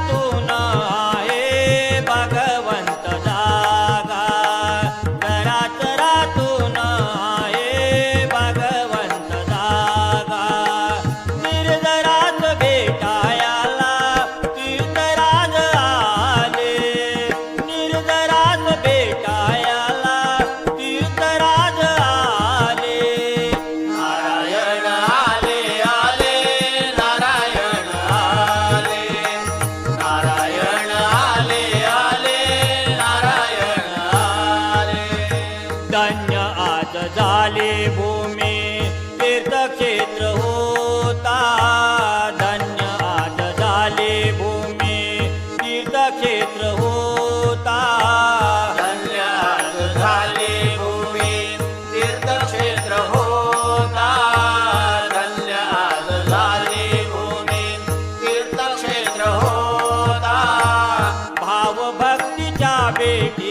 घरातून आहे भगवंत जागा, घरातून आहे भगवंत जागा. निर्जरात भेटायाला तीर्थराज आले, निर्जरात भेटायाला तीर्थराज आले. नारायण आले आले नारायण आले, नारायण आले आले नारायण आले. धन्य आज झाली भूमी तीर्थक्षेत्र होता, धन्य आज झाली भूमी तीर्थक्षेत्र होता. धन्य आज झाली भूमी तीर्थक्षेत्र होता, धन्य आज झाली भूमी तीर्थक्षेत्र होता. भाव भक्तीच्या भेटी